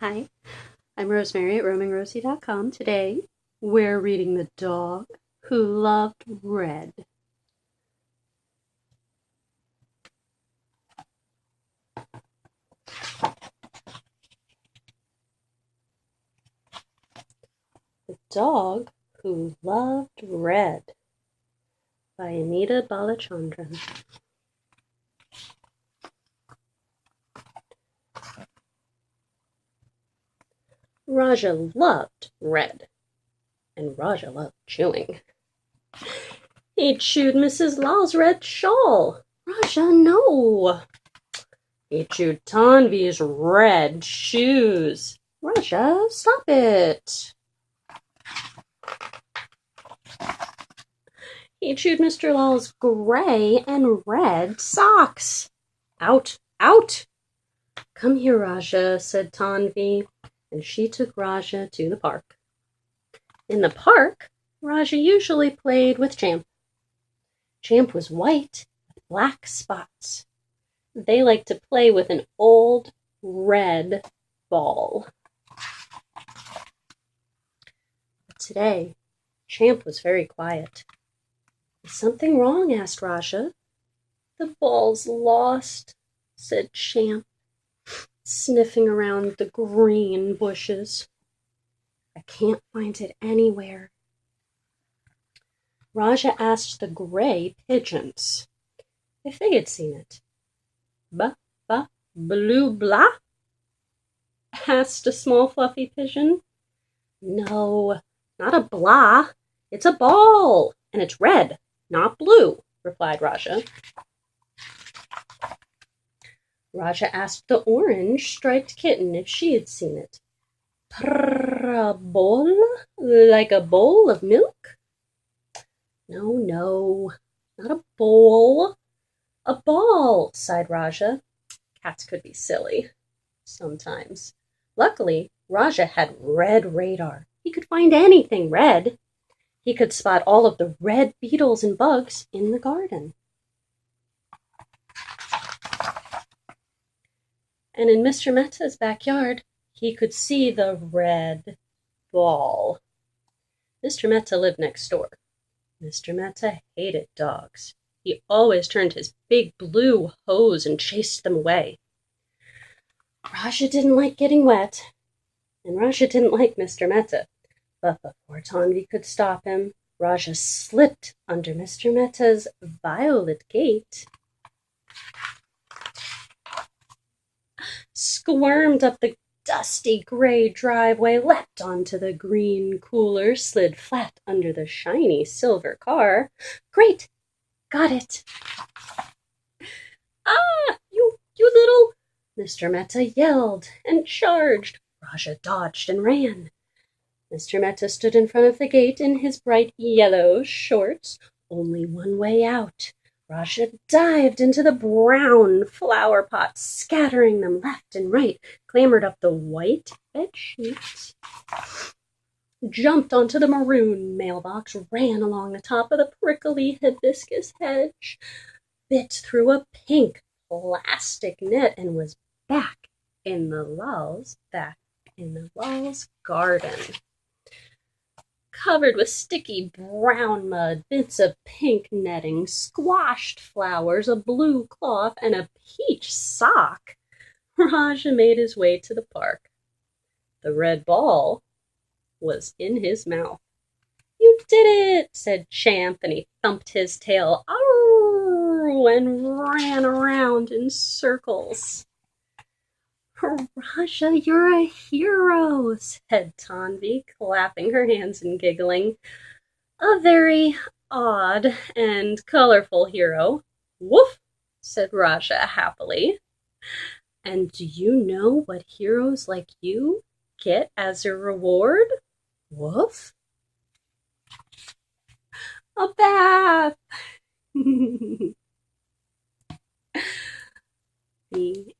Hi, I'm Rosemary at roamingrosie.com. Today, we're reading The Dog Who Loved Red. The Dog Who Loved Red by Anitha Balachandran. Raja loved red, and Raja loved chewing. He chewed Mrs. Lal's red shawl. Raja, no. He chewed Tanvi's red shoes. Raja, stop it. He chewed Mr. Lal's gray and red socks. Out, out. Come here, Raja, said Tanvi, and she took Raja to the park. In the park, Raja usually played with Champ. Champ was white with black spots. They liked to play with an old red ball. But today, Champ was very quiet. Is something wrong? Asked Raja. The ball's lost, said Champ, sniffing around the green bushes. I can't find it anywhere. Raja asked the gray pigeons if they had seen it. Ba, ba, blue, blah? Asked a small fluffy pigeon. No, not a blah. It's a ball, and it's red, not blue, replied Raja. Raja asked the orange-striped kitten if she had seen it. A bowl? Like a bowl of milk? No, not a bowl. A ball, sighed Raja. Cats could be silly sometimes. Luckily, Raja had red radar. He could find anything red. He could spot all of the red beetles and bugs in the garden. And in Mr. Mehta's backyard, he could see the red ball. Mr. Mehta lived next door. Mr. Mehta hated dogs. He always turned his big blue hose and chased them away. Raja didn't like getting wet, and Raja didn't like Mr. Mehta. But before Tanvi could stop him, Raja slipped under Mr. Mehta's violet gate, squirmed up the dusty gray driveway, leapt onto the green cooler, slid flat under the shiny silver car. Great! Got it! Ah! You little... Mr. Mehta yelled and charged. Raja dodged and ran. Mr. Mehta stood in front of the gate in his bright yellow shorts. Only one way out. Raja dived into the brown flower pots, scattering them left and right, clambered up the white bed sheets, jumped onto the maroon mailbox, ran along the top of the prickly hibiscus hedge, bit through a pink plastic net, and was back in the Lal's garden. Covered with sticky brown mud, bits of pink netting, squashed flowers, a blue cloth, and a peach sock, Raja made his way to the park. The red ball was in his mouth. You did it, said Champ, and he thumped his tail, "Arr!" and ran around in circles. Raja, you're a hero, said Tanvi, clapping her hands and giggling. A very odd and colorful hero. Woof, said Raja happily. And do you know what heroes like you get as a reward? Woof. A bath. The